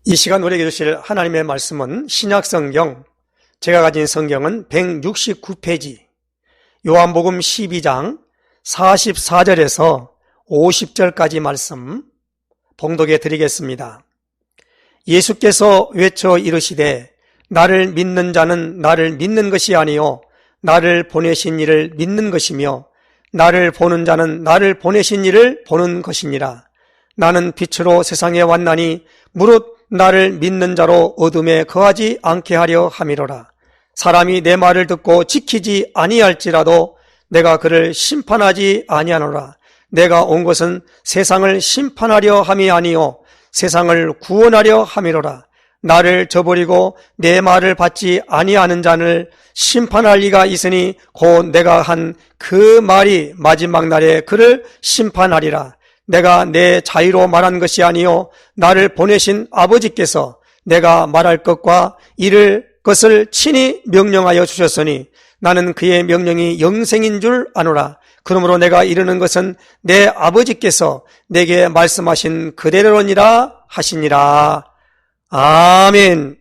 이 시간 우리에게 주실 하나님의 말씀은 신약성경, 제가 가진 성경은 169페이지, 요한복음 12장 44절에서 50절까지 말씀 봉독해 드리겠습니다. 예수께서 외쳐 이르시되 나를 믿는 자는 나를 믿는 것이 아니요 나를 보내신 이를 믿는 것이며 나를 보는 자는 나를 보내신 이를 보는 것이니라. 나는 빛으로 세상에 왔나니 무릇 나를 믿는 자로 어둠에 거하지 않게 하려 함이로라. 사람이 내 말을 듣고 지키지 아니할지라도 내가 그를 심판하지 아니하노라. 내가 온 것은 세상을 심판하려 함이 아니요 세상을 구원하려 함이로라. 나를 저버리고 내 말을 받지 아니하는 자를 심판할 리가 있으니 곧 내가 한 그 말이 마지막 날에 그를 심판하리라. 내가 내 자유로 말한 것이 아니요 나를 보내신 아버지께서 내가 말할 것과 이를 것을 친히 명령하여 주셨으니 나는 그의 명령이 영생인 줄 아노라. 그러므로 내가 이르는 것은 내 아버지께서 내게 말씀하신 그대로니라 하시니라. 아멘.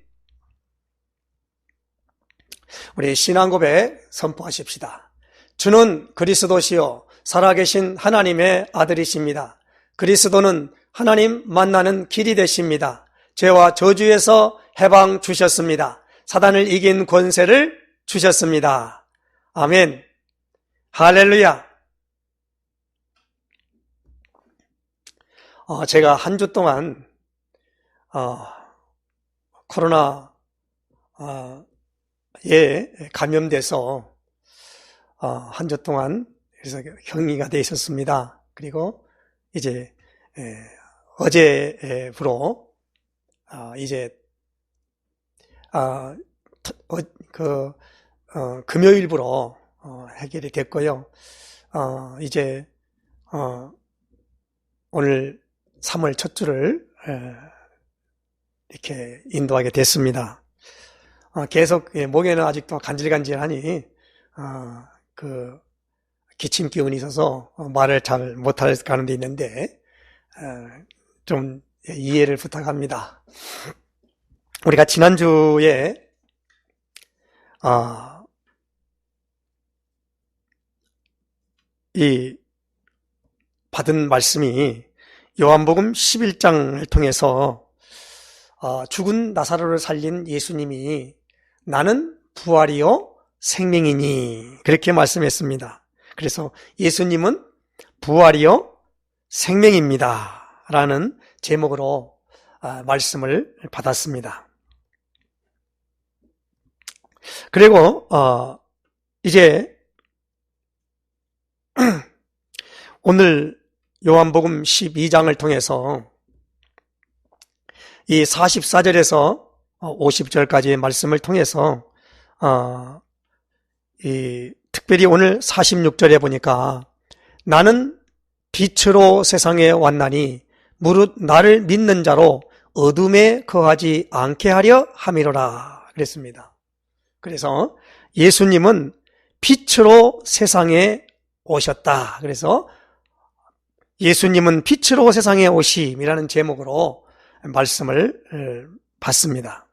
우리 신앙 고백 선포하십시다. 주는 그리스도시요 살아계신 하나님의 아들이십니다. 그리스도는 하나님 만나는 길이 되십니다. 죄와 저주에서 해방 주셨습니다. 사단을 이긴 권세를 주셨습니다. 아멘. 할렐루야. 제가 한 주 동안 코로나에 감염돼서 한 주 동안 그래서 격리가 돼 있었습니다. 그리고 이제 어제부로 이제 금요일부로 해결이 됐고요. 이제 오늘 3월 첫 주를 이렇게 인도하게 됐습니다. 계속 목에는 아직도 간질간질하니 기침 기운이 있어서 말을 잘 못할 가능성이 있는데 좀 이해를 부탁합니다. 우리가 지난주에 이 받은 말씀이 요한복음 11장을 통해서 죽은 나사로를 살린 예수님이 나는 부활이요 생명이니 그렇게 말씀했습니다. 그래서 예수님은 부활이요 생명입니다 라는 제목으로 말씀을 받았습니다. 그리고 이제 오늘 요한복음 12장을 통해서 이 44절에서 50절까지의 말씀을 통해서 특별히 오늘 46절에 보니까 나는 빛으로 세상에 왔나니 무릇 나를 믿는 자로 어둠에 거하지 않게 하려 함이로라 그랬습니다. 그래서 예수님은 빛으로 세상에 오셨다. 그래서 예수님은 빛으로 세상에 오심이라는 제목으로 말씀을 받습니다.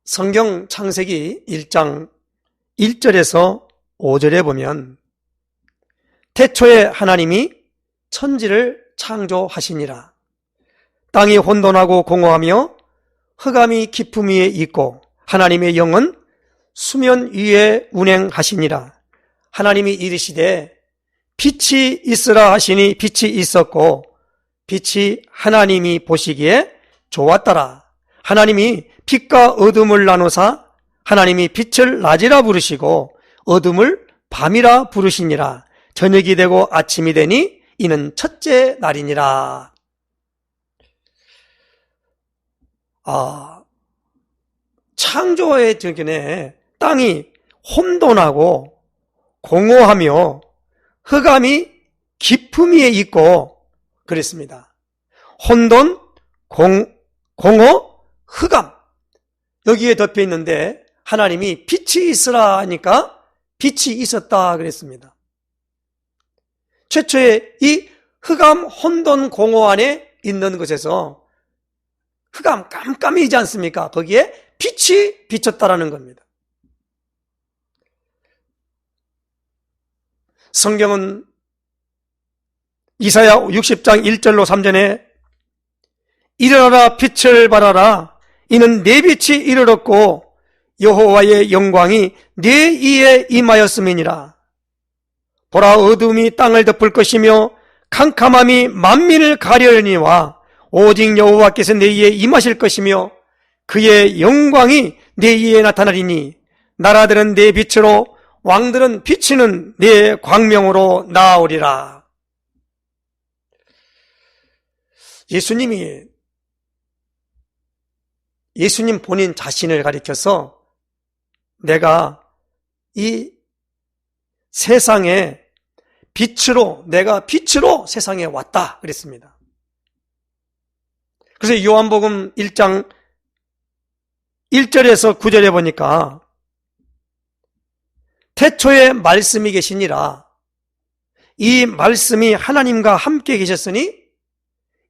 성경 창세기 1장 1절에서 5절에 보면 태초에 하나님이 천지를 창조하시니라. 땅이 혼돈하고 공허하며 흑암이 깊음 위에 있고 하나님의 영은 수면 위에 운행하시니라. 하나님이 이르시되 빛이 있으라 하시니 빛이 있었고 빛이 하나님이 보시기에 좋았더라. 하나님이 빛과 어둠을 나누사 하나님이 빛을 낮이라 부르시고 어둠을 밤이라 부르시니라. 저녁이 되고 아침이 되니 이는 첫째 날이니라. 창조의 전에 땅이 혼돈하고 공허하며 흑암이 깊음 위에 있고 그랬습니다. 혼돈, 공허, 흑암 여기에 덮여 있는데 하나님이 빛이 있으라 하니까 빛이 있었다 그랬습니다. 최초에 이 흑암 혼돈 공허 안에 있는 것에서 흑암 깜깜이지 않습니까? 거기에 빛이 비쳤다라는 겁니다. 성경은 이사야 60장 1절로 3절에 일어나라 빛을 발하라 이는 내 빛이 이르렀고 여호와의 영광이 내 이에 임하였음이니라. 보라 어둠이 땅을 덮을 것이며 캄캄함이 만민을 가려니와 오직 여호와께서 내 이에 임하실 것이며 그의 영광이 내 이에 나타나리니 나라들은 내 빛으로 왕들은 비치는 내 광명으로 나오리라. 예수님 본인 자신을 가리켜서 내가 이 세상에 내가 빛으로 세상에 왔다 그랬습니다. 그래서 요한복음 1장 1절에서 9절에 보니까 태초에 말씀이 계시니라. 이 말씀이 하나님과 함께 계셨으니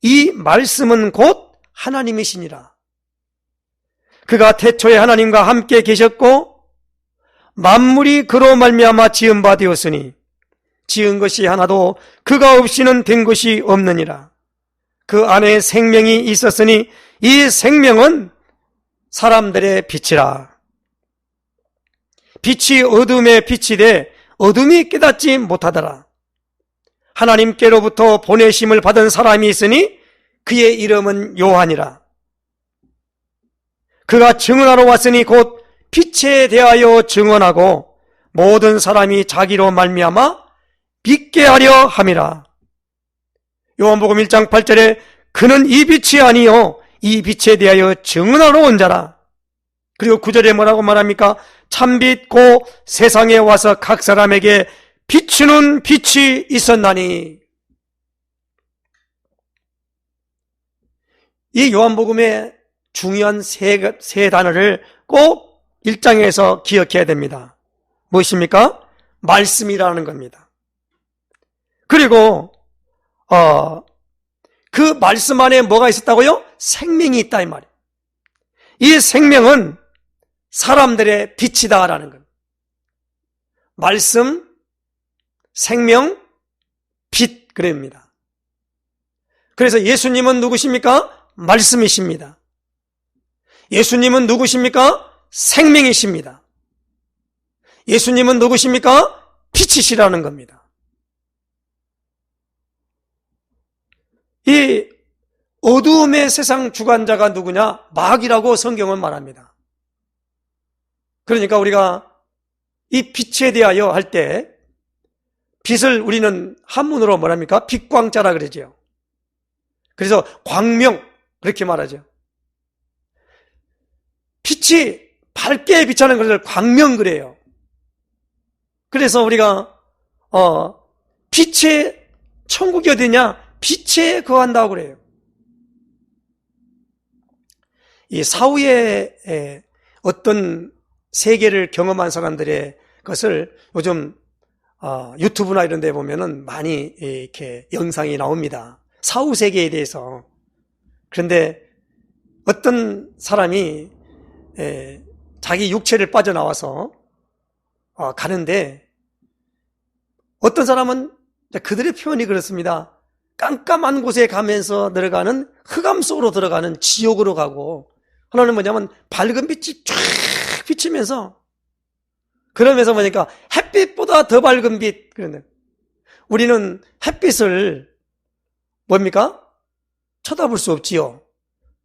이 말씀은 곧 하나님이시니라. 그가 태초에 하나님과 함께 계셨고 만물이 그로 말미암아 지은 바 되었으니 지은 것이 하나도 그가 없이는 된 것이 없느니라. 그 안에 생명이 있었으니 이 생명은 사람들의 빛이라. 빛이 어둠에 빛이 돼 어둠이 깨닫지 못하더라. 하나님께로부터 보내심을 받은 사람이 있으니 그의 이름은 요한이라. 그가 증언하러 왔으니 곧 빛에 대하여 증언하고 모든 사람이 자기로 말미암아 믿게 하려 함이라. 요한복음 1장 8절에 그는 이 빛이 아니요 이 빛에 대하여 증언하러 온 자라. 그리고 9절에 뭐라고 말합니까? 참빛 고 세상에 와서 각 사람에게 비추는 빛이 있었나니. 이 요한복음의 중요한 세 단어를 꼭 1장에서 기억해야 됩니다. 무엇입니까? 말씀이라는 겁니다. 그리고 그 말씀 안에 뭐가 있었다고요? 생명이 있다 이 말이에요. 이 생명은 사람들의 빛이다라는 겁니다. 말씀, 생명, 빛 그럽니다. 그래서 예수님은 누구십니까? 말씀이십니다. 예수님은 누구십니까? 생명이십니다. 예수님은 누구십니까? 빛이시라는 겁니다. 이 어두움의 세상 주관자가 누구냐? 마귀라고 성경은 말합니다. 그러니까 우리가 이 빛에 대하여 할 때 빛을 우리는 한문으로 뭐랍니까? 빛광자라 그러죠. 그래서 광명 그렇게 말하죠. 빛이 밝게 비치는 것을 광명 그래요. 그래서 우리가 빛의 천국이 어디냐? 빛에 거한다고 그래요. 이 사후에 어떤 세계를 경험한 사람들의 것을 요즘 유튜브나 이런 데 보면은 많이 이렇게 영상이 나옵니다. 사후 세계에 대해서. 그런데 어떤 사람이 자기 육체를 빠져나와서 가는데 어떤 사람은 그들의 표현이 그렇습니다. 깜깜한 곳에 가면서 들어가는 흑암 속으로 들어가는 지옥으로 가고, 하나는 뭐냐면 밝은 빛이 쫙 비치면서, 그러면서 뭐니까 햇빛보다 더 밝은 빛. 그런데 우리는 햇빛을 뭡니까? 쳐다볼 수 없지요.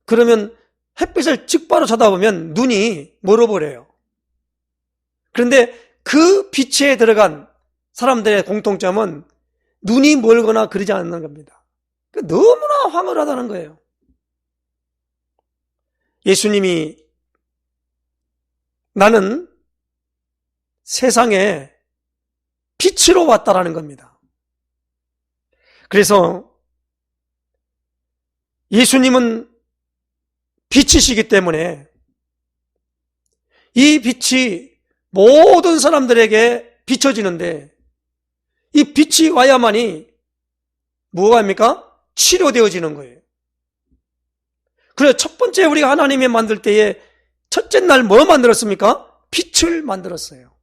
그러면 햇빛을 즉바로 쳐다보면 눈이 멀어버려요. 그런데 그 빛에 들어간 사람들의 공통점은 눈이 멀거나 그러지 않는 겁니다. 너무나 황홀하다는 거예요. 예수님이 나는 세상에 빛으로 왔다라는 겁니다. 그래서 예수님은 빛이시기 때문에 이 빛이 모든 사람들에게 비춰지는데, 이 빛이 와야만이 뭐가 합니까? 치료되어지는 거예요. 그래서 첫 번째 우리가 하나님이 만들 때에 첫째 날 뭐 만들었습니까? 빛을 만들었어요.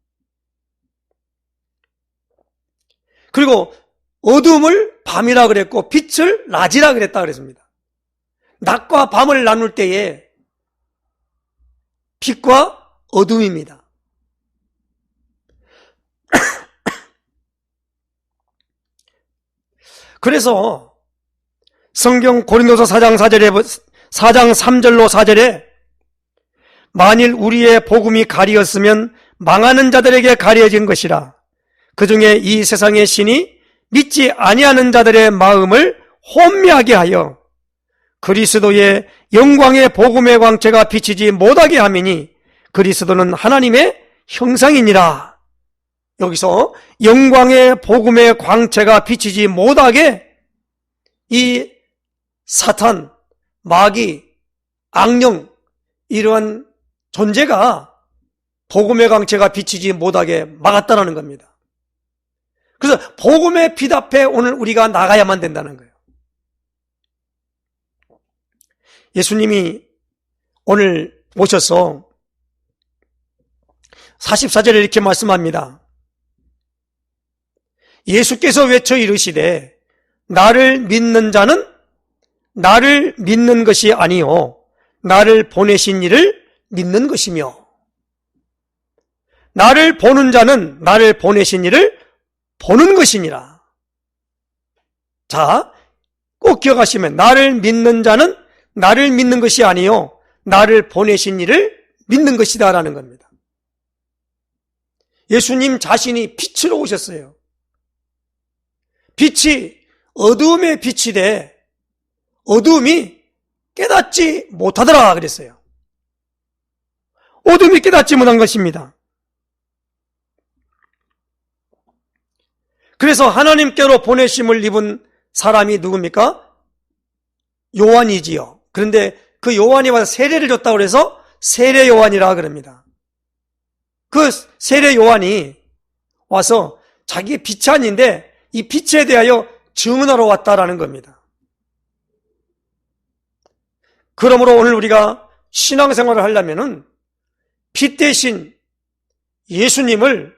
그리고 어둠을 밤이라 그랬고 빛을 낮이라 그랬다 그랬습니다. 낮과 밤을 나눌 때에 빛과 어둠입니다. 그래서 성경 고린도서 4장 3절로 4절에 만일 우리의 복음이 가리었으면 망하는 자들에게 가려진 것이라. 그 중에 이 세상의 신이 믿지 아니하는 자들의 마음을 혼미하게 하여 그리스도의 영광의 복음의 광채가 비치지 못하게 함이니 그리스도는 하나님의 형상이니라. 여기서 영광의 복음의 광채가 비치지 못하게 이 사탄, 마귀, 악령 이러한 존재가 복음의 광채가 비치지 못하게 막았다는 겁니다. 그래서 복음의 빛 앞에 오늘 우리가 나가야만 된다는 거예요. 예수님이 오늘 오셔서 44절에 이렇게 말씀합니다. 예수께서 외쳐 이르시되 나를 믿는 자는 나를 믿는 것이 아니요 나를 보내신 이를 믿는 것이며 나를 보는 자는 나를 보내신 이를 보는 것이니라. 자, 꼭 기억하시면 나를 믿는 자는 나를 믿는 것이 아니요 나를 보내신 이를 믿는 것이다 라는 겁니다. 예수님 자신이 빛으로 오셨어요. 빛이 어두움의 빛이 돼 어두움이 깨닫지 못하더라 그랬어요. 어둠이 깨닫지 못한 것입니다. 그래서 하나님께로 보내심을 입은 사람이 누굽니까? 요한이지요. 그런데 그 요한이 와서 세례를 줬다고 해서 세례 요한이라 그럽니다. 그 세례 요한이 와서 자기의 빛이 아닌데 이 빛에 대하여 증언하러 왔다라는 겁니다. 그러므로 오늘 우리가 신앙생활을 하려면은 빛 대신 예수님을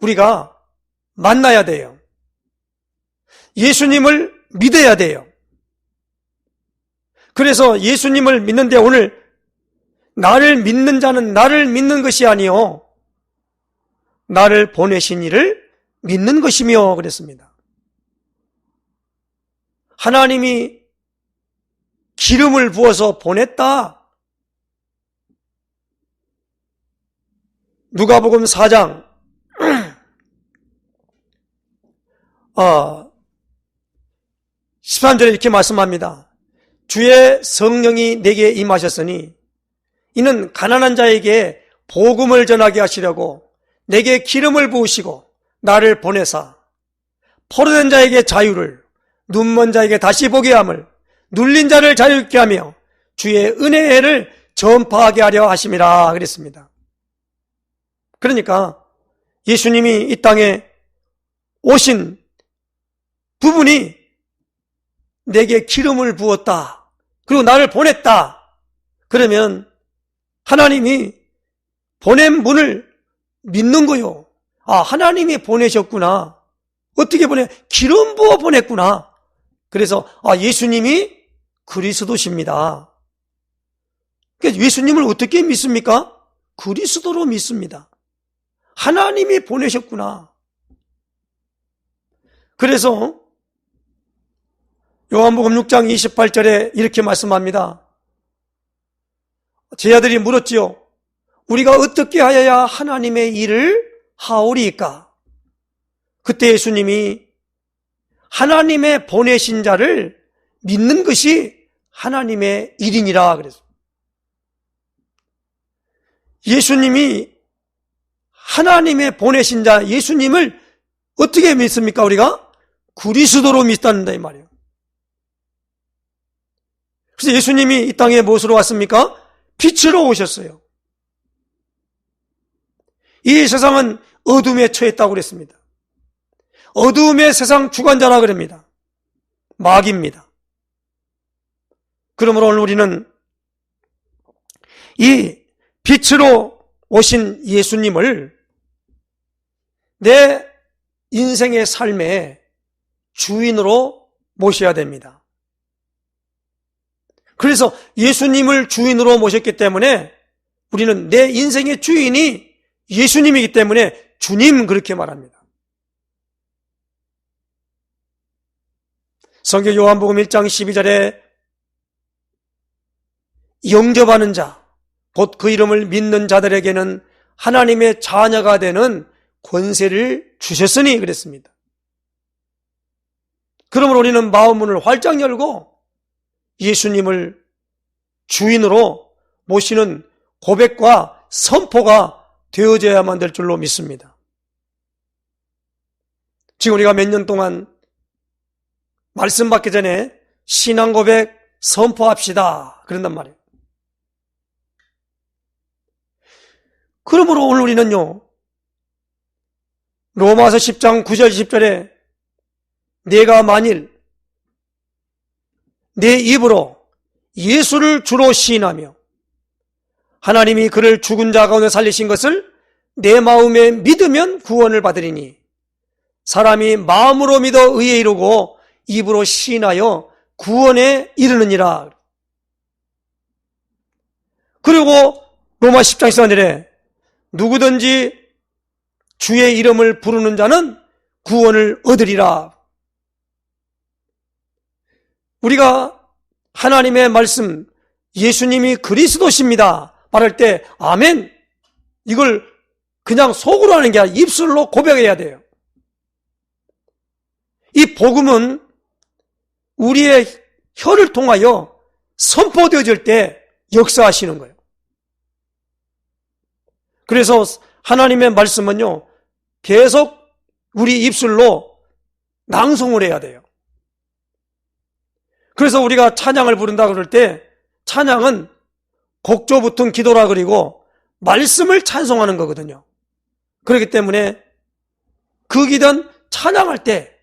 우리가 만나야 돼요. 예수님을 믿어야 돼요. 그래서 예수님을 믿는데 오늘 나를 믿는 자는 나를 믿는 것이 아니요 나를 보내신 이를 믿는 것이며 그랬습니다. 하나님이 기름을 부어서 보냈다. 누가복음 4장 13절에 이렇게 말씀합니다. 주의 성령이 내게 임하셨으니 이는 가난한 자에게 복음을 전하게 하시려고 내게 기름을 부으시고 나를 보내사 포로된 자에게 자유를 눈먼 자에게 다시 보게 함을 눌린 자를 자유케 하며 주의 은혜의 해를 전파하게 하려 하심이라 그랬습니다. 그러니까 예수님이 이 땅에 오신 부분이 내게 기름을 부었다. 그리고 나를 보냈다. 그러면 하나님이 보낸 분을 믿는 거요. 아, 하나님이 보내셨구나. 어떻게 기름 부어 보냈구나. 그래서 예수님이 그리스도십니다. 그래서 예수님을 어떻게 믿습니까? 그리스도로 믿습니다. 하나님이 보내셨구나. 그래서 요한복음 6장 28절에 이렇게 말씀합니다. 제 아들이 물었지요. 우리가 어떻게 하여야 하나님의 일을 하오리까? 그때 예수님이 하나님의 보내신 자를 믿는 것이 하나님의 일이니라 그랬어요. 예수님이 하나님의 보내신 자 예수님을 어떻게 믿습니까? 우리가 그리스도로 믿는다 이 말이에요. 그래서 예수님이 이 땅에 무엇으로 왔습니까? 빛으로 오셨어요. 이 세상은 어둠에 처했다고 그랬습니다. 어둠의 세상 주관자라 그럽니다. 마귀입니다. 그러므로 오늘 우리는 이 빛으로 오신 예수님을 내 인생의 삶의 주인으로 모셔야 됩니다. 그래서 예수님을 주인으로 모셨기 때문에 우리는 내 인생의 주인이 예수님이기 때문에 주님 그렇게 말합니다. 성경 요한복음 1장 12절에 영접하는 자, 곧 그 이름을 믿는 자들에게는 하나님의 자녀가 되는 권세를 주셨으니 그랬습니다. 그러므로 우리는 마음문을 활짝 열고 예수님을 주인으로 모시는 고백과 선포가 되어져야만 될 줄로 믿습니다. 지금 우리가 몇 년 동안 말씀 받기 전에 신앙 고백 선포합시다 그런단 말이에요. 그러므로 오늘 우리는요, 로마서 10장 9절 10절에 내가 만일 내 입으로 예수를 주로 시인하며 하나님이 그를 죽은 자 가운데 살리신 것을 내 마음에 믿으면 구원을 받으리니 사람이 마음으로 믿어 의에 이르고 입으로 시인하여 구원에 이르느니라. 그리고 로마 10장 14절에 누구든지 주의 이름을 부르는 자는 구원을 얻으리라. 우리가 하나님의 말씀, 예수님이 그리스도십니다 말할 때 아멘, 이걸 그냥 속으로 하는 게 아니라 입술로 고백해야 돼요. 이 복음은 우리의 혀를 통하여 선포되어질 때 역사하시는 거예요. 그래서 하나님의 말씀은요, 계속 우리 입술로 낭송을 해야 돼요. 그래서 우리가 찬양을 부른다 그럴 때 찬양은 곡조 붙은 기도라 그리고 말씀을 찬송하는 거거든요. 그렇기 때문에 그 기도는 찬양할 때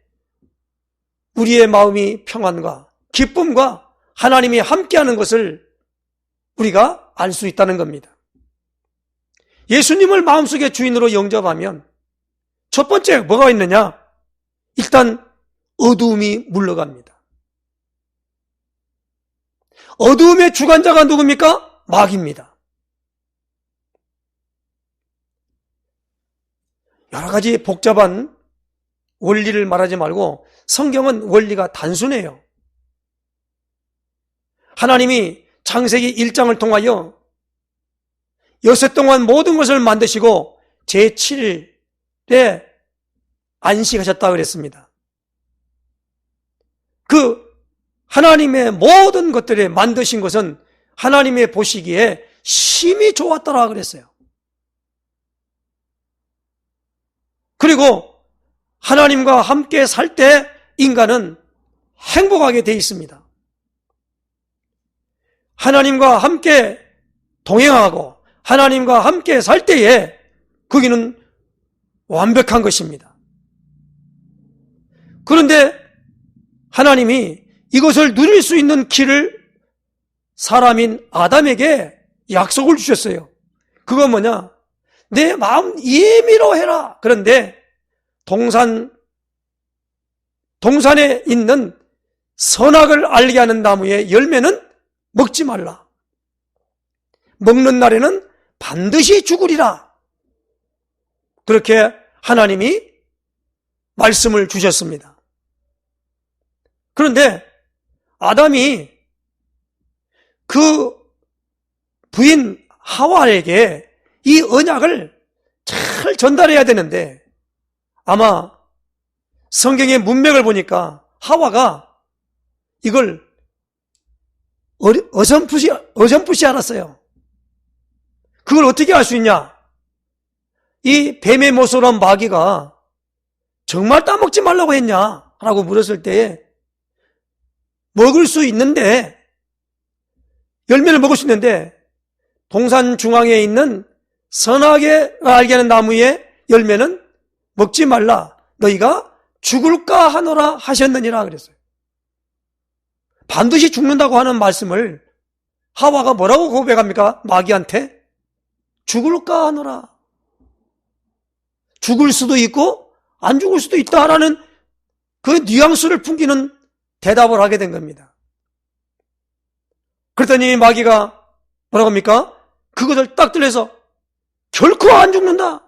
우리의 마음이 평안과 기쁨과 하나님이 함께하는 것을 우리가 알 수 있다는 겁니다. 예수님을 마음속에 주인으로 영접하면 첫 번째 뭐가 있느냐? 일단 어두움이 물러갑니다. 어두움의 주관자가 누굽니까? 마귀입니다. 여러 가지 복잡한 원리를 말하지 말고 성경은 원리가 단순해요. 하나님이 창세기 1장을 통하여 여섯 동안 모든 것을 만드시고 제7일에 안식하셨다고 그랬습니다. 그 하나님의 모든 것들을 만드신 것은 하나님의 보시기에 심히 좋았더라 그랬어요. 그리고 하나님과 함께 살 때 인간은 행복하게 돼 있습니다. 하나님과 함께 동행하고 하나님과 함께 살 때에 거기는 완벽한 것입니다. 그런데 하나님이 이것을 누릴 수 있는 길을 사람인 아담에게 약속을 주셨어요. 그건 뭐냐? 내 마음 임의로 해라. 그런데 동산에 있는 선악을 알게 하는 나무의 열매는 먹지 말라. 먹는 날에는 반드시 죽으리라. 그렇게 하나님이 말씀을 주셨습니다. 그런데 아담이 그 부인 하와에게 이 언약을 잘 전달해야 되는데 아마 성경의 문맥을 보니까 하와가 이걸 어렴풋이 알았어요. 그걸 어떻게 알 수 있냐? 이 뱀의 모습으로 마귀가 정말 따먹지 말라고 했냐? 라고 물었을 때에 먹을 수 있는데, 열매를 먹을 수 있는데 동산 중앙에 있는 선하게 알게 하는 나무의 열매는 먹지 말라. 너희가 죽을까 하노라 하셨느니라 그랬어요. 반드시 죽는다고 하는 말씀을 하와가 뭐라고 고백합니까? 마귀한테 죽을까 하노라. 죽을 수도 있고 안 죽을 수도 있다라는 그 뉘앙스를 풍기는 대답을 하게 된 겁니다. 그랬더니 마귀가 뭐라고 합니까? 그것을 딱 들려서 결코 안 죽는다.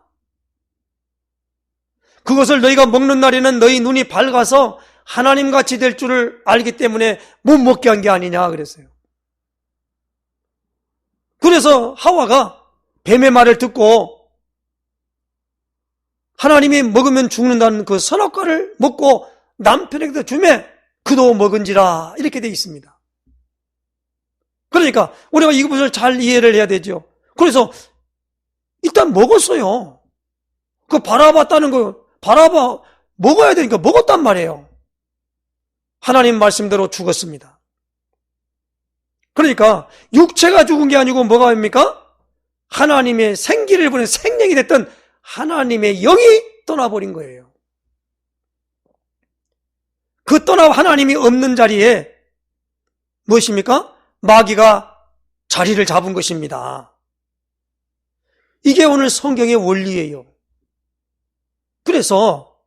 그것을 너희가 먹는 날에는 너희 눈이 밝아서 하나님같이 될 줄을 알기 때문에 못 먹게 한 게 아니냐 그랬어요. 그래서 하와가 뱀의 말을 듣고 하나님이 먹으면 죽는다는 그 선악과를 먹고 남편에게도 주매 그도 먹은지라 이렇게 되어 있습니다. 그러니까 우리가 이것을 잘 이해를 해야 되죠. 그래서 일단 먹었어요. 그 바라봤다는 거 바라봐 먹어야 되니까 먹었단 말이에요. 하나님 말씀대로 죽었습니다. 그러니까 육체가 죽은 게 아니고 뭐가 됩니까? 하나님의 생기를 보낸 생명이 됐던 하나님의 영이 떠나버린 거예요. 그 떠나 하나님이 없는 자리에 무엇입니까? 마귀가 자리를 잡은 것입니다. 이게 오늘 성경의 원리예요. 그래서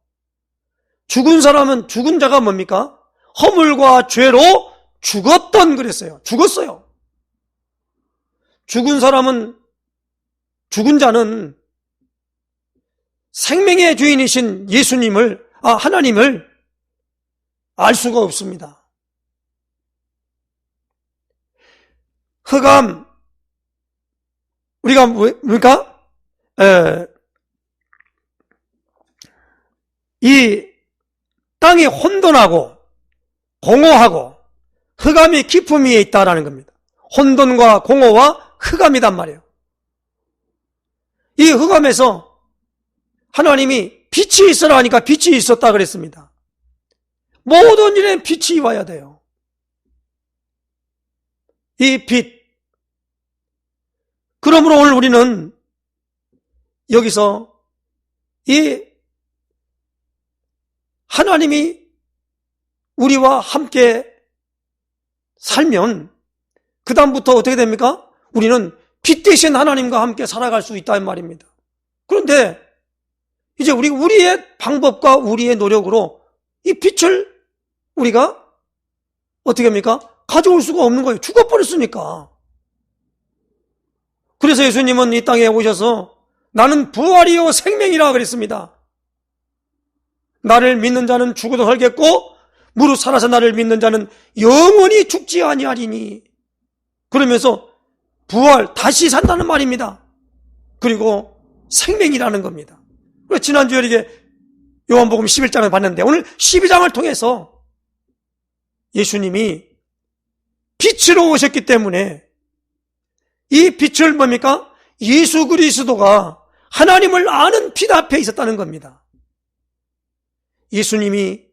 죽은 사람은 죽은 자가 뭡니까? 허물과 죄로 죽었던 그랬어요. 죽었어요. 죽은 사람은 죽은 자는 생명의 주인이신 예수님을 하나님을 알 수가 없습니다. 흑암 우리가 뭡니까? 이 땅이 혼돈하고 공허하고 흑암이 깊음 위에 있다라는 겁니다. 혼돈과 공허와 흑암이단 말이에요. 이 흑암에서 하나님이 빛이 있으라 하니까 빛이 있었다 그랬습니다. 모든 일에 빛이 와야 돼요. 이 빛. 그러므로 오늘 우리는 여기서 이 하나님이 우리와 함께 살면 그 다음부터 어떻게 됩니까? 우리는 빛 대신 하나님과 함께 살아갈 수 있다는 말입니다. 그런데 이제 우리의 방법과 우리의 노력으로 이 빛을 우리가 어떻게 합니까? 가져올 수가 없는 거예요. 죽어버렸으니까. 그래서 예수님은 이 땅에 오셔서 나는 부활이요 생명이라 그랬습니다. 나를 믿는 자는 죽어도 살겠고 무릇 살아서 나를 믿는 자는 영원히 죽지 아니하리니. 그러면서 부활, 다시 산다는 말입니다. 그리고 생명이라는 겁니다. 지난주에 이게 요한복음 11장을 봤는데 오늘 12장을 통해서 예수님이 빛으로 오셨기 때문에 이 빛을 뭡니까? 예수 그리스도가 하나님을 아는 빛 앞에 있었다는 겁니다. 예수님이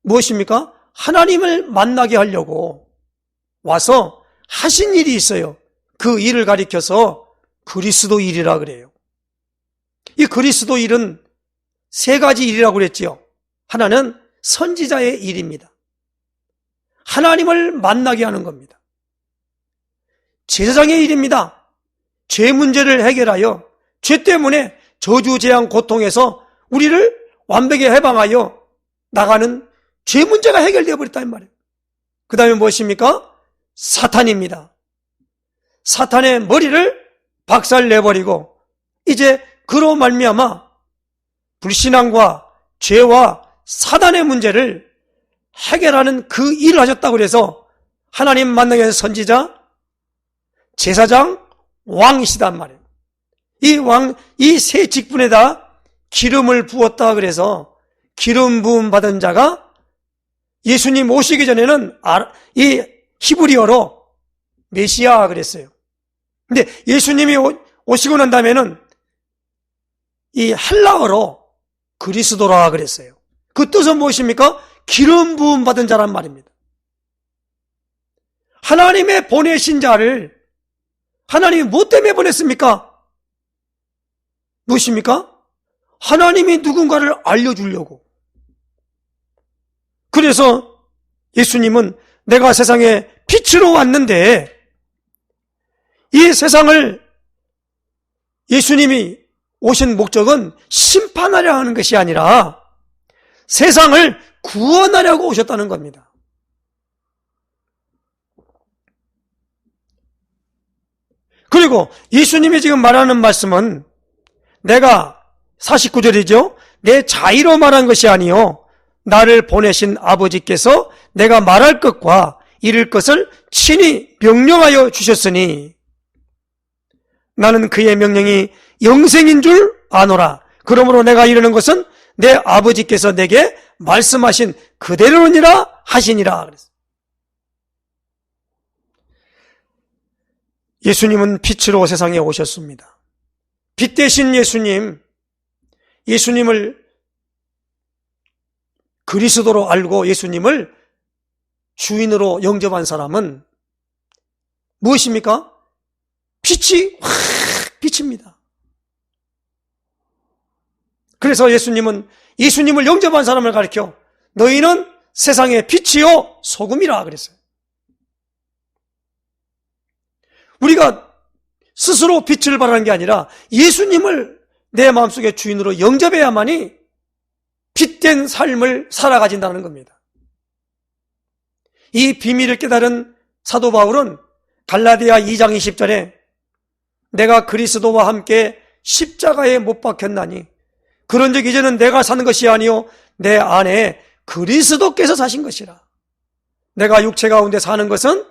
무엇입니까? 하나님을 만나게 하려고 와서 하신 일이 있어요. 그 일을 가리켜서 그리스도 일이라 그래요. 이 그리스도 일은 세 가지 일이라고 그랬지요. 하나는 선지자의 일입니다. 하나님을 만나게 하는 겁니다. 제사장의 일입니다. 죄 문제를 해결하여 죄 때문에 저주, 재앙, 고통에서 우리를 완벽히 해방하여 나가는 죄 문제가 해결되어 버렸다는 말이에요. 그 다음에 무엇입니까? 사탄입니다. 사탄의 머리를 박살내버리고 이제 그로 말미암아 불신앙과 죄와 사단의 문제를 해결하는 그 일을 하셨다고 그래서 하나님 만나게 하는 선지자, 제사장, 왕이시단 말이에요. 이 세 직분에다 기름을 부었다 그래서 기름 부음 받은 자가 예수님 오시기 전에는 이 히브리어로 메시아 그랬어요. 근데 예수님이 오시고 난 다음에는 이 헬라어로 그리스도라 그랬어요. 그 뜻은 무엇입니까? 기름 부음 받은 자란 말입니다. 하나님의 보내신 자를 하나님이 뭐 때문에 보냈습니까? 무엇입니까? 하나님이 누군가를 알려주려고. 그래서 예수님은 내가 세상에 빛으로 왔는데 이 세상을 예수님이 오신 목적은 심판하려 하는 것이 아니라 세상을 구원하려고 오셨다는 겁니다. 그리고 예수님이 지금 말하는 말씀은 내가 49절이죠. 내 자의로 말한 것이 아니요 나를 보내신 아버지께서 내가 말할 것과 이룰 것을 친히 명령하여 주셨으니 나는 그의 명령이 영생인 줄 아노라. 그러므로 내가 이르는 것은 내 아버지께서 내게 말씀하신 그대로니라 하시니라. 예수님은 빛으로 세상에 오셨습니다. 빛 대신 예수님을 그리스도로 알고 예수님을 주인으로 영접한 사람은 무엇입니까? 빛이 확 비칩니다. 그래서 예수님을 영접한 사람을 가리켜 너희는 세상의 빛이요 소금이라 그랬어요. 우리가 스스로 빛을 발하는 게 아니라 예수님을 내 마음속에 주인으로 영접해야만이 빛된 삶을 살아가진다는 겁니다. 이 비밀을 깨달은 사도 바울은 갈라디아 2장 20절에 내가 그리스도와 함께 십자가에 못 박혔나니 그런즉 이제는 내가 사는 것이 아니요 내 안에 그리스도께서 사신 것이라. 내가 육체 가운데 사는 것은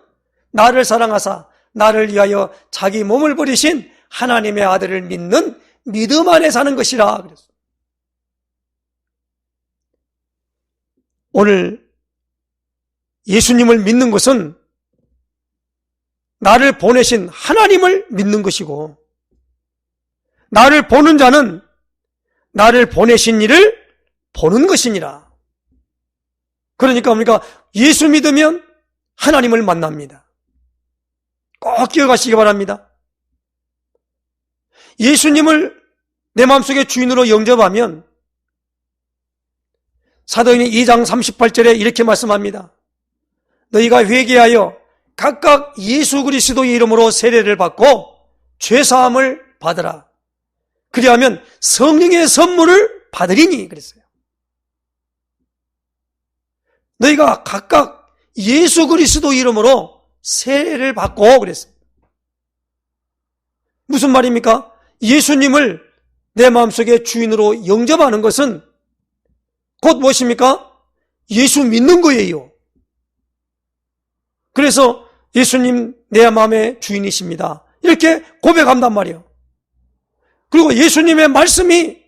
나를 사랑하사 나를 위하여 자기 몸을 버리신 하나님의 아들을 믿는 믿음 안에 사는 것이라 그랬어요. 오늘 예수님을 믿는 것은 나를 보내신 하나님을 믿는 것이고 나를 보는 자는 나를 보내신 이를 보는 것이니라. 그러니까 우리가 예수 믿으면 하나님을 만납니다. 꼭 기억하시기 바랍니다. 예수님을 내 마음속에 주인으로 영접하면 사도행전 2장 38절에 이렇게 말씀합니다. 너희가 회개하여 각각 예수 그리스도의 이름으로 세례를 받고 죄사함을 받으라. 그리하면 성령의 선물을 받으리니 그랬어요. 너희가 각각 예수 그리스도 이름으로 세례를 받고 그랬어요. 무슨 말입니까? 예수님을 내 마음속에 주인으로 영접하는 것은 곧 무엇입니까? 예수 믿는 거예요. 그래서 예수님 내 마음의 주인이십니다. 이렇게 고백한단 말이에요. 그리고 예수님의 말씀이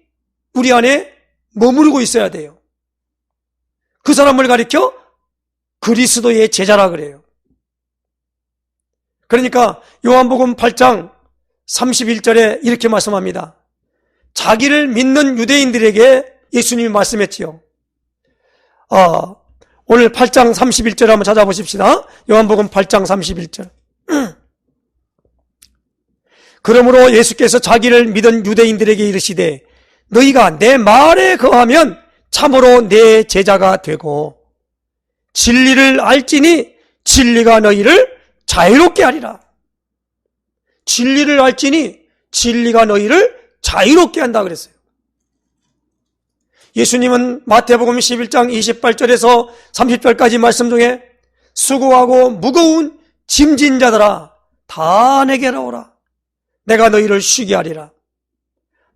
우리 안에 머무르고 있어야 돼요. 그 사람을 가리켜 그리스도의 제자라 그래요. 그러니까 요한복음 8장 31절에 이렇게 말씀합니다. 자기를 믿는 유대인들에게 예수님이 말씀했지요. 오늘 8장 31절 한번 찾아보십시다. 요한복음 8장 31절. 그러므로 예수께서 자기를 믿은 유대인들에게 이르시되 너희가 내 말에 거하면 참으로 내 제자가 되고 진리를 알지니 진리가 너희를 자유롭게 하리라. 진리를 알지니 진리가 너희를 자유롭게 한다 그랬어요. 예수님은 마태복음 11장 28절에서 30절까지 말씀 중에 수고하고 무거운 짐진 자들아 다 내게로 오라. 내가 너희를 쉬게 하리라.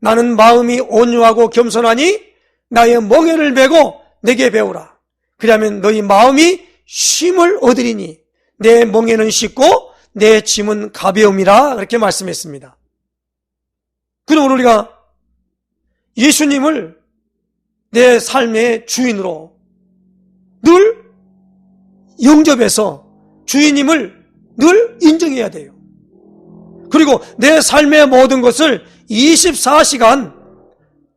나는 마음이 온유하고 겸손하니 나의 멍에를 메고 내게 배우라. 그러면 너희 마음이 쉼을 얻으리니 내 멍에는 쉽고 내 짐은 가벼움이라 그렇게 말씀했습니다. 그럼 우리가 예수님을 내 삶의 주인으로 늘 영접해서 주인님을 늘 인정해야 돼요. 그리고 내 삶의 모든 것을 24시간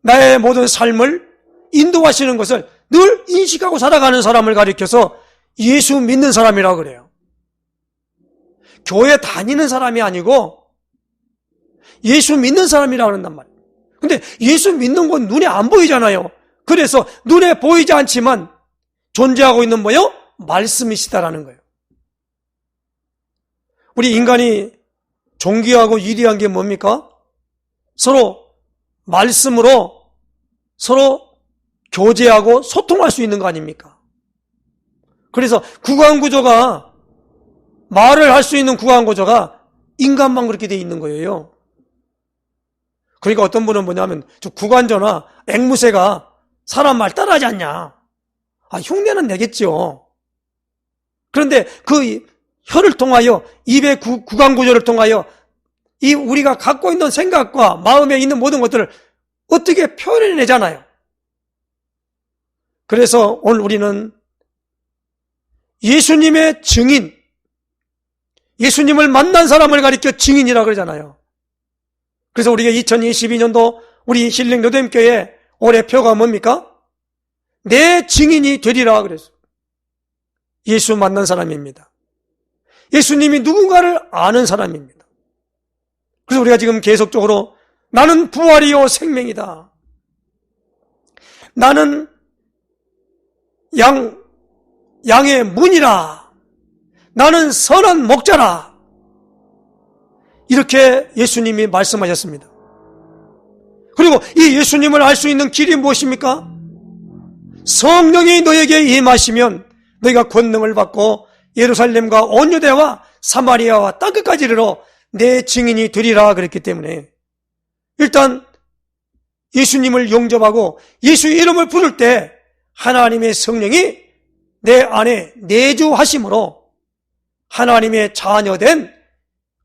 나의 모든 삶을 인도하시는 것을 늘 인식하고 살아가는 사람을 가리켜서 예수 믿는 사람이라고 그래요. 교회 다니는 사람이 아니고 예수 믿는 사람이라고 한단 말이에요. 근데 예수 믿는 건 눈에 안 보이잖아요. 그래서 눈에 보이지 않지만 존재하고 있는 뭐요? 말씀이시다라는 거예요. 우리 인간이 존귀하고 위대한 게 뭡니까? 서로 말씀으로 서로 교제하고 소통할 수 있는 거 아닙니까? 그래서 구강구조가, 말을 할 수 있는 구강구조가 인간만 그렇게 돼 있는 거예요. 그러니까 어떤 분은 뭐냐면, 저 구간조나 앵무새가 사람 말 따라하지 않냐. 흉내는 내겠죠. 그런데 그 혀를 통하여, 입의 구강구조를 통하여 이 우리가 갖고 있는 생각과 마음에 있는 모든 것들을 어떻게 표현해내잖아요. 그래서 오늘 우리는 예수님의 증인, 예수님을 만난 사람을 가리켜 증인이라고 그러잖아요. 그래서 우리가 2022년도 우리 힐링 로뎀교회 올해 표가 뭡니까? 내 증인이 되리라 그랬어요. 예수 만난 사람입니다. 예수님이 누군가를 아는 사람입니다. 그래서 우리가 지금 계속적으로 나는 부활이요 생명이다. 나는 양의 문이라. 나는 선한 목자라. 이렇게 예수님이 말씀하셨습니다. 그리고 이 예수님을 알 수 있는 길이 무엇입니까? 성령이 너에게 임하시면 너희가 권능을 받고 예루살렘과 온 유대와 사마리아와 땅끝까지 이르러 내 증인이 되리라 그랬기 때문에 일단 예수님을 영접하고 예수 이름을 부를 때 하나님의 성령이 내 안에 내주하심으로 하나님의 자녀된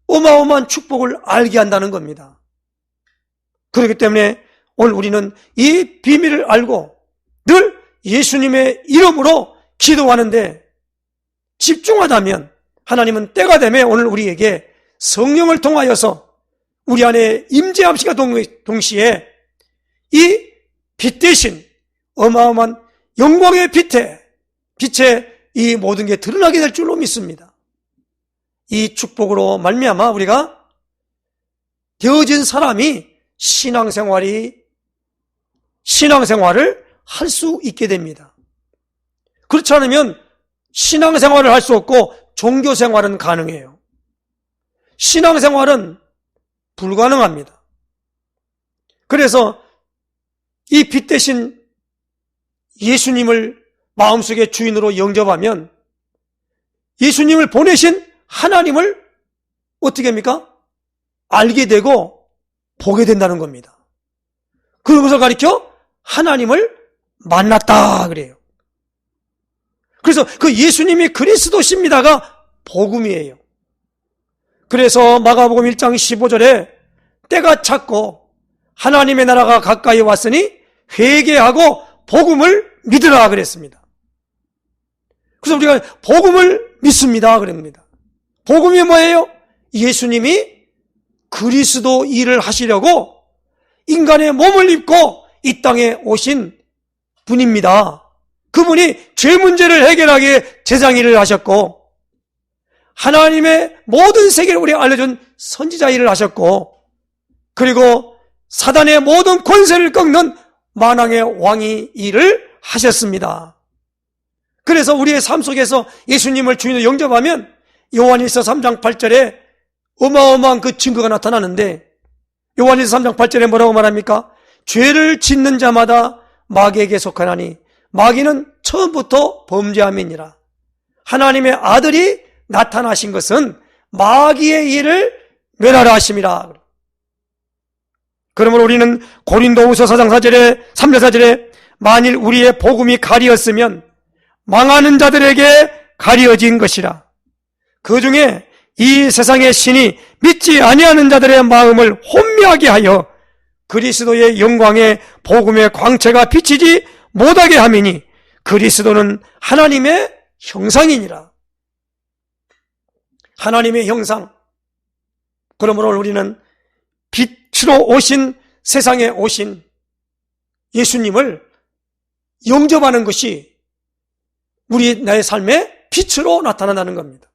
어마어마한 축복을 알게 한다는 겁니다. 그렇기 때문에 오늘 우리는 이 비밀을 알고 늘 예수님의 이름으로 기도하는데 집중하다면 하나님은 때가 되면 오늘 우리에게 성령을 통하여서 우리 안에 임재함시가 동시에 이 빛 대신 어마어마한 영광의 빛에 이 모든 게 드러나게 될 줄로 믿습니다. 이 축복으로 말미암아 우리가 되어진 사람이 신앙생활을 할 수 있게 됩니다. 그렇지 않으면 신앙생활을 할 수 없고 종교생활은 가능해요. 신앙생활은 불가능합니다. 그래서 이 빛 대신 예수님을 마음속에 주인으로 영접하면 예수님을 보내신 하나님을 어떻게 합니까? 알게 되고 보게 된다는 겁니다. 그것을 가리켜 하나님을 만났다 그래요. 그래서 그 예수님이 그리스도십니다가 복음이에요. 그래서 마가복음 1장 15절에 때가 찼고 하나님의 나라가 가까이 왔으니 회개하고 복음을 믿으라 그랬습니다. 그래서 우리가 복음을 믿습니다 그럽니다. 복음이 뭐예요? 예수님이 그리스도 일을 하시려고 인간의 몸을 입고 이 땅에 오신 분입니다. 그분이 죄 문제를 해결하기에 제장 일을 하셨고 하나님의 모든 세계를 우리가 알려준 선지자 일을 하셨고 그리고 사단의 모든 권세를 꺾는 만왕의 왕이 일을 하셨습니다. 그래서 우리의 삶 속에서 예수님을 주인으로 영접하면 요한일서 3장 8절에 어마어마한 그 증거가 나타나는데 요한일서 3장 8절에 뭐라고 말합니까? 죄를 짓는 자마다 마귀에게 속하나니 마귀는 처음부터 범죄함이니라. 하나님의 아들이 나타나신 것은 마귀의 일을 멸하라 하심이라. 그러므로 우리는 고린도후서 4장 4절에 3절 4절에 만일 우리의 복음이 가리었으면 망하는 자들에게 가리어진 것이라. 그 중에 이 세상의 신이 믿지 아니하는 자들의 마음을 혼미하게 하여 그리스도의 영광의 복음의 광채가 비치지 못하게 함이니 그리스도는 하나님의 형상이니라. 하나님의 형상. 그러므로 우리는 빛으로 오신 세상에 오신 예수님을 영접하는 것이 우리 나의 삶의 빛으로 나타난다는 겁니다.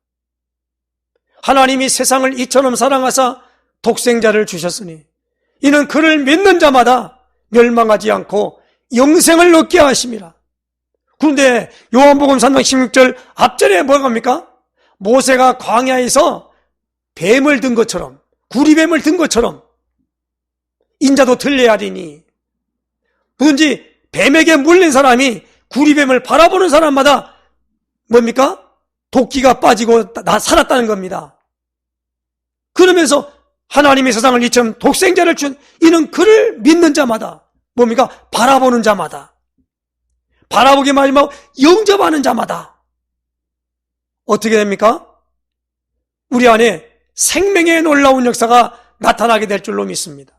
하나님이 세상을 이처럼 사랑하사 독생자를 주셨으니 이는 그를 믿는 자마다 멸망하지 않고 영생을 얻게 하심이라. 그런데 요한복음 3장 16절 앞절에 뭐가 합니까? 모세가 광야에서 뱀을 든 것처럼, 구리뱀을 든 것처럼 인자도 들려야 하리니, 누군지 뱀에게 물린 사람이 구리뱀을 바라보는 사람마다 뭡니까? 도끼가 빠지고 살았다는 겁니다. 그러면서 하나님의 세상을 이처럼 독생자를 준 이는 그를 믿는 자마다 뭡니까? 바라보는 자마다, 바라보기만 하지 말고 영접하는 자마다 어떻게 됩니까? 우리 안에 생명의 놀라운 역사가 나타나게 될 줄로 믿습니다.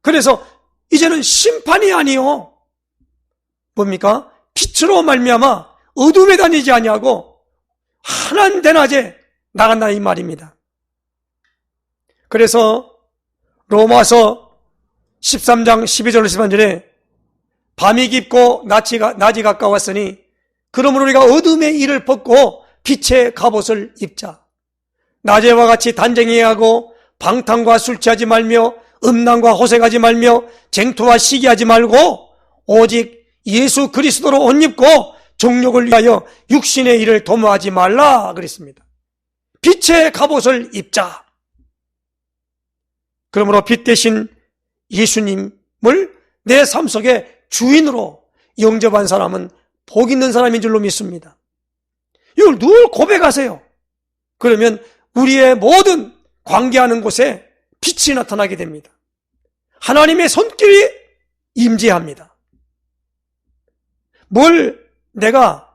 그래서 이제는 심판이 아니요 뭡니까? 빛으로 말미암아 어둠에 다니지 아니하고 환한 대낮에 나간다 이 말입니다. 그래서 로마서 13장 12절 13절에 밤이 깊고 낮이 가까웠으니 그러므로 우리가 어둠의 일을 벗고 빛의 갑옷을 입자. 낮에와 같이 단정해야 하고 방탕과 술 취하지 말며 음란과 호색하지 말며 쟁투와 시기하지 말고 오직 예수 그리스도로 옷 입고 정욕을 위하여 육신의 일을 도모하지 말라 그랬습니다. 빛의 갑옷을 입자. 그러므로 빛 대신 예수님을 내 삶 속에 주인으로 영접한 사람은 복 있는 사람인 줄로 믿습니다. 이걸 늘 고백하세요. 그러면 우리의 모든 관계하는 곳에 빛이 나타나게 됩니다. 하나님의 손길이 임재합니다. 뭘 내가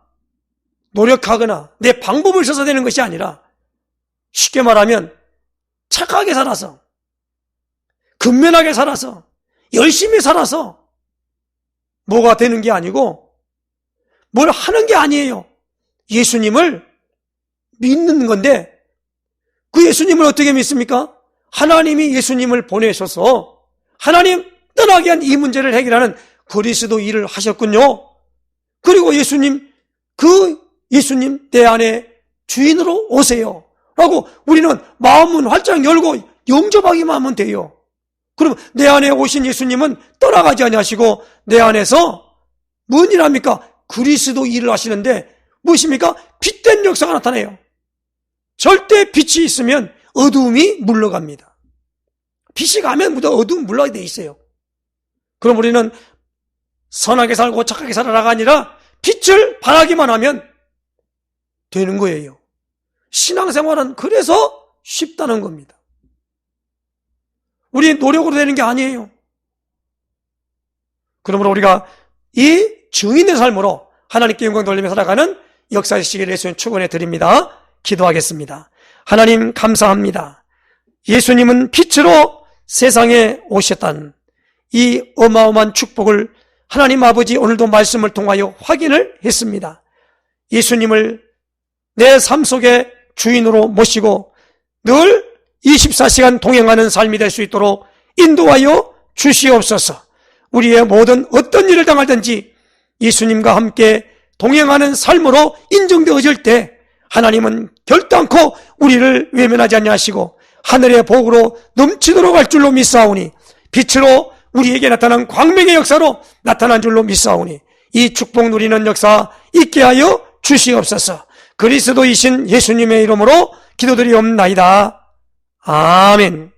노력하거나 내 방법을 써서 되는 것이 아니라 쉽게 말하면 착하게 살아서, 근면하게 살아서, 열심히 살아서 뭐가 되는 게 아니고 뭘 하는 게 아니에요. 예수님을 믿는 건데 그 예수님을 어떻게 믿습니까? 하나님이 예수님을 보내셔서 하나님 떠나게 한 이 문제를 해결하는 그리스도 일을 하셨군요. 그리고 예수님 내 안에 주인으로 오세요 라고 우리는 마음은 활짝 열고 영접하기만 하면 돼요. 그럼 내 안에 오신 예수님은 떠나가지 아니하시고 내 안에서 뭔 일 합니까? 그리스도 일을 하시는데 무엇입니까? 빛된 역사가 나타나요. 절대 빛이 있으면 어두움이 물러갑니다. 빛이 가면 어두움 물러가게 돼 있어요. 그럼 우리는 선하게 살고 착하게 살아라가 아니라 빛을 발하기만 하면 되는 거예요. 신앙생활은 그래서 쉽다는 겁니다. 우리 노력으로 되는 게 아니에요. 그러므로 우리가 이 증인의 삶으로 하나님께 영광 돌리며 살아가는 역사시기를 예수님 축원해 드립니다. 기도하겠습니다. 하나님 감사합니다. 예수님은 빛으로 세상에 오셨다는 이 어마어마한 축복을 하나님 아버지 오늘도 말씀을 통하여 확인을 했습니다. 예수님을 내 삶 속에 주인으로 모시고 늘 24시간 동행하는 삶이 될 수 있도록 인도하여 주시옵소서. 우리의 모든 어떤 일을 당하든지 예수님과 함께 동행하는 삶으로 인정되어질 때 하나님은 결단코 우리를 외면하지 아니하시고 하늘의 복으로 넘치도록 할 줄로 믿사오니 빛으로 우리에게 나타난 광명의 역사로 나타난 줄로 믿사오니 이 축복 누리는 역사 있게 하여 주시옵소서. 그리스도이신 예수님의 이름으로 기도드리옵나이다. 아멘.